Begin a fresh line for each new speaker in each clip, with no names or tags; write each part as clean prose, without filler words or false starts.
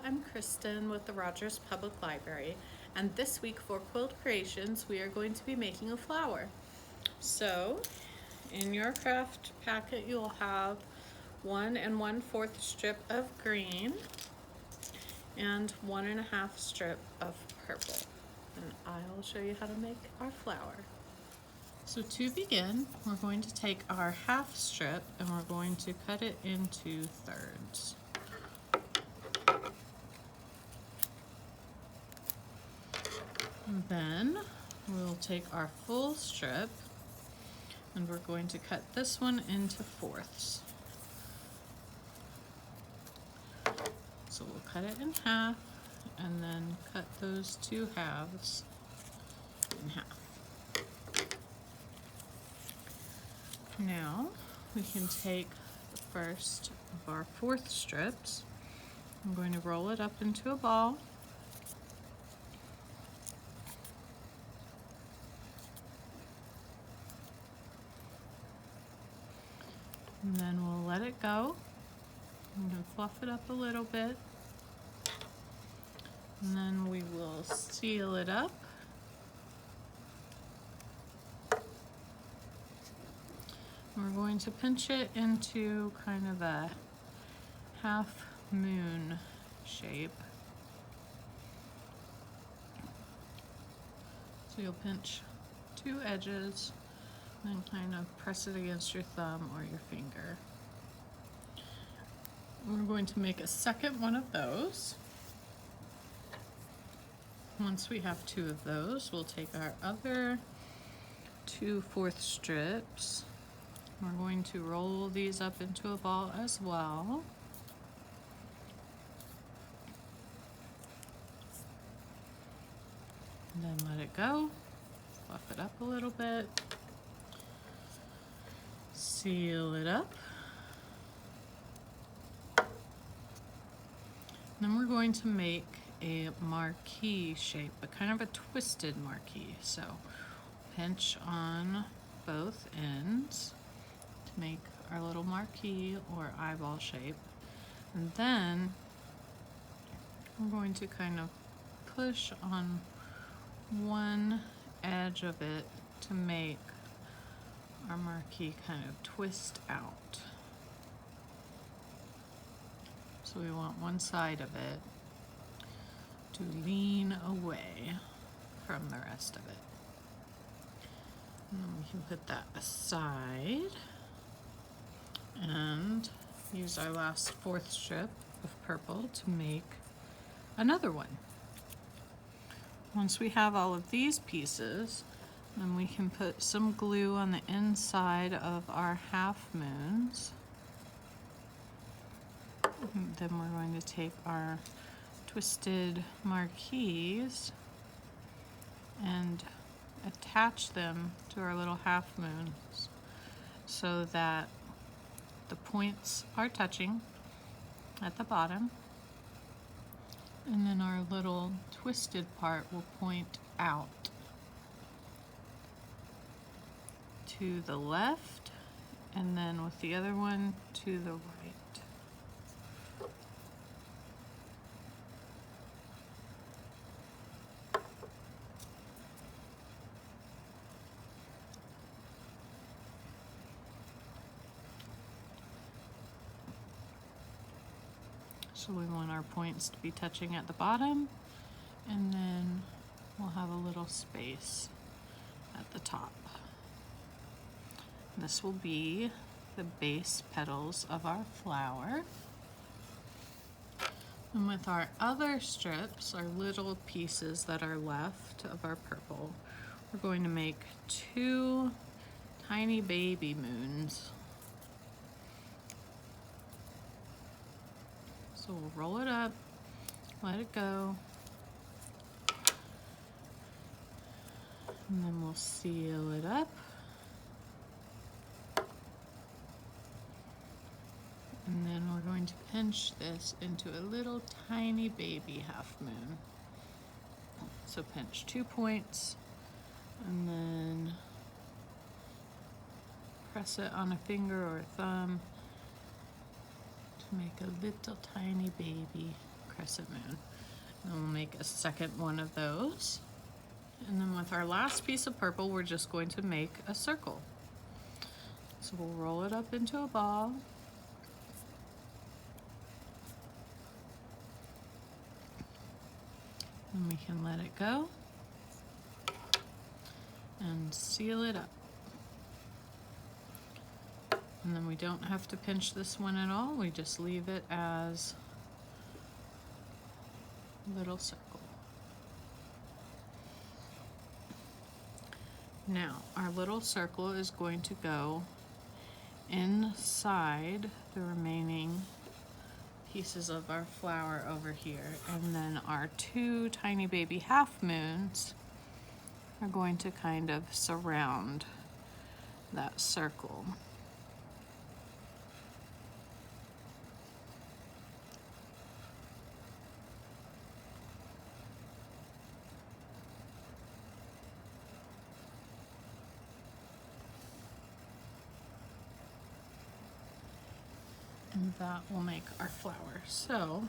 I'm Kristen with the Rogers Public Library, and this week for Quilled Creations we are going to be making a flower. So in your craft packet you'll have 1 1/4 strip of green and 1 1/2 strip of purple, and I'll show you how to make our flower. So to begin, we're going to take our half strip and we're going to cut it into thirds. And then we'll take our full strip and we're going to cut this one into fourths. So we'll cut it in half and then cut those two halves in half. Now we can take the first of our fourth strips. I'm going to roll it up into a ball. And then we'll let it go. I'm going to fluff it up a little bit. And then we will seal it up. We're going to pinch it into kind of a half moon shape. So you'll pinch two edges and kind of press it against your thumb or your finger. We're going to make a second one of those. Once we have two of those, we'll take our other 2/4 strips. We're going to roll these up into a ball as well. And then let it go, fluff it up a little bit, seal it up. Then we're going to make a marquee shape, but kind of a twisted marquee. So pinch on both ends to make our little marquee or eyeball shape. And then we're going to kind of push on one edge of it to make our marquee kind of twist out. So we want one side of it to lean away from the rest of it. And then we can put that aside and use our last fourth strip of purple to make another one. Once we have all of these pieces, then we can put some glue on the inside of our half moons. And then we're going to take our twisted marquees and attach them to our little half moons so that the points are touching at the bottom, and then our little twisted part will point out to the left, and then with the other one to the right. So we want our points to be touching at the bottom, and then we'll have a little space at the top. This will be the base petals of our flower. And with our other strips, our little pieces that are left of our purple, we're going to make two tiny baby moons. So we'll roll it up, let it go, and then we'll seal it up. And then we're going to pinch this into a little tiny baby half moon. So pinch 2 points and then press it on a finger or a thumb to make a little tiny baby crescent moon. And we'll make a second one of those. And then with our last piece of purple, we're just going to make a circle. So we'll roll it up into a ball. And we can let it go and seal it up. And then we don't have to pinch this one at all. We just leave it as a little circle. Now, our little circle is going to go inside the remaining pieces of our flower over here. And then our two tiny baby half moons are going to kind of surround that circle. And that will make our flower. So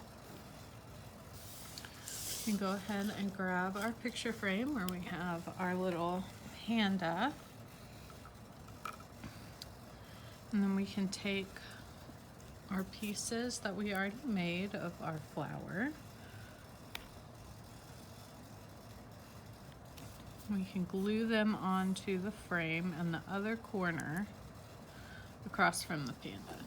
we can go ahead and grab our picture frame where we have our little panda. And then we can take our pieces that we already made of our flower. We can glue them onto the frame and the other corner across from the panda.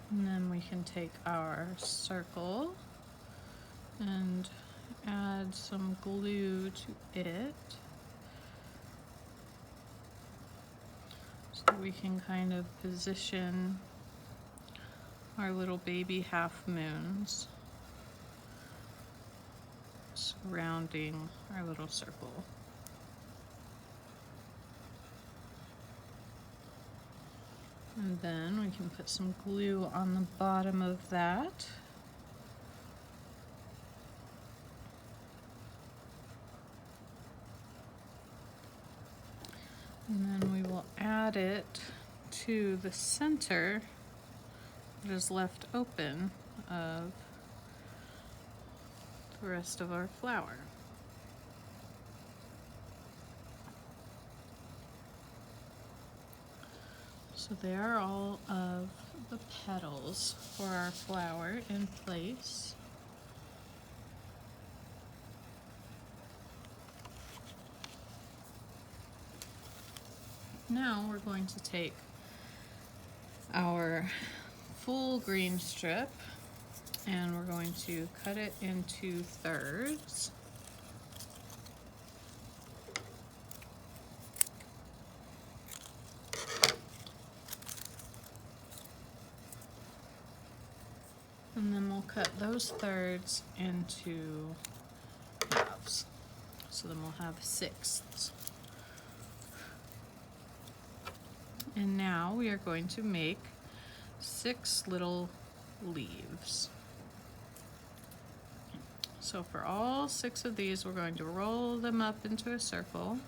And then we can take our circle and add some glue to it so we can kind of position our little baby half moons surrounding our little circle. And then we can put some glue on the bottom of that. And then we will add it to the center that is left open of the rest of our flower. So there are all of the petals for our flower in place. Now we're going to take our full green strip and we're going to cut it into thirds. And then we'll cut those thirds into halves. So then we'll have sixths. And now we are going to make 6 little leaves. So for all 6 of these, we're going to roll them up into a circle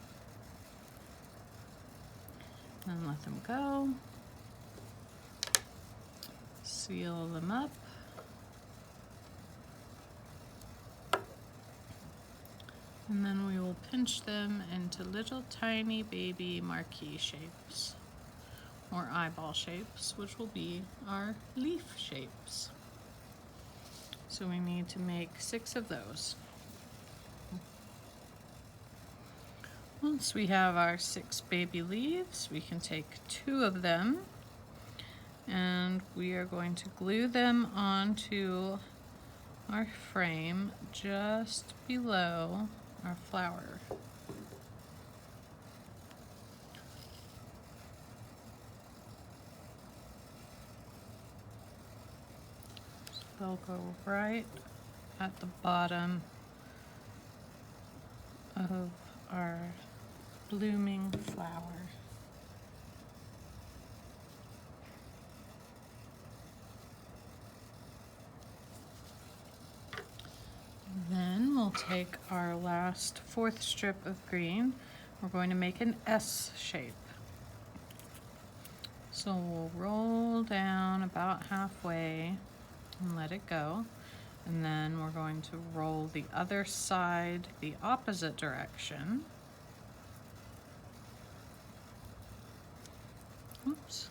and let them go. Seal them up. And then we will pinch them into little tiny baby marquee shapes, or eyeball shapes, which will be our leaf shapes. So we need to make 6 of those. Once we have our 6 baby leaves, we can take 2 of them and we are going to glue them onto our frame just below our flower. So they'll go right at the bottom of our blooming flower. Then we'll take our last 4th strip of green. We're going to make an S shape. So we'll roll down about halfway and let it go. And then we're going to roll the other side the opposite direction. Oops.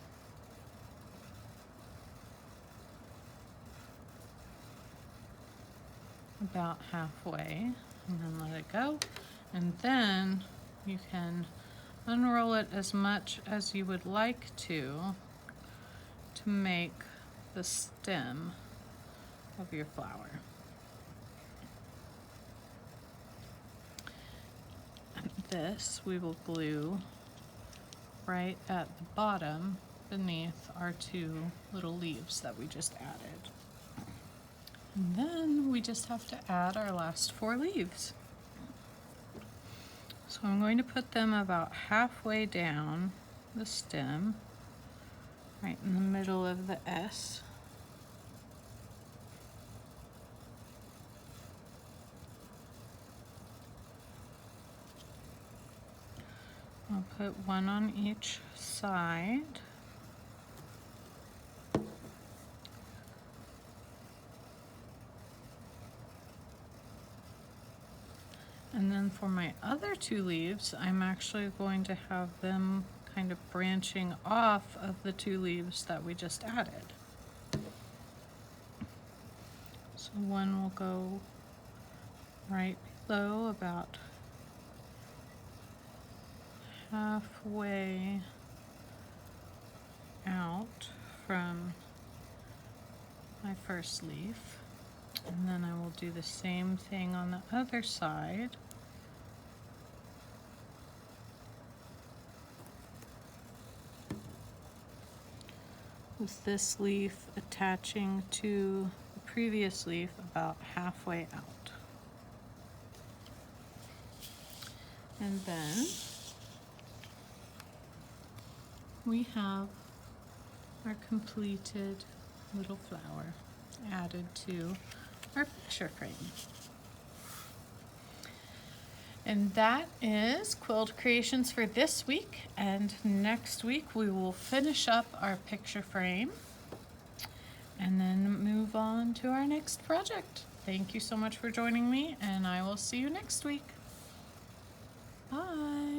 About halfway, and then let it go. And then you can unroll it as much as you would like to make the stem of your flower. And this we will glue right at the bottom beneath our two little leaves that we just added. And then we just have to add our last 4 leaves. So I'm going to put them about halfway down the stem, right in the middle of the S. I'll put one on each side. And then for my other 2 leaves, I'm actually going to have them kind of branching off of the 2 leaves that we just added. So one will go right below, about halfway out from my first leaf. And then I will do the same thing on the other side. With this leaf attaching to the previous leaf about halfway out. And then we have our completed little flower added to our picture frame. And that is Quilled Creations for this week, and next week we will finish up our picture frame and then move on to our next project. Thank you so much for joining me, and I will see you next week. Bye.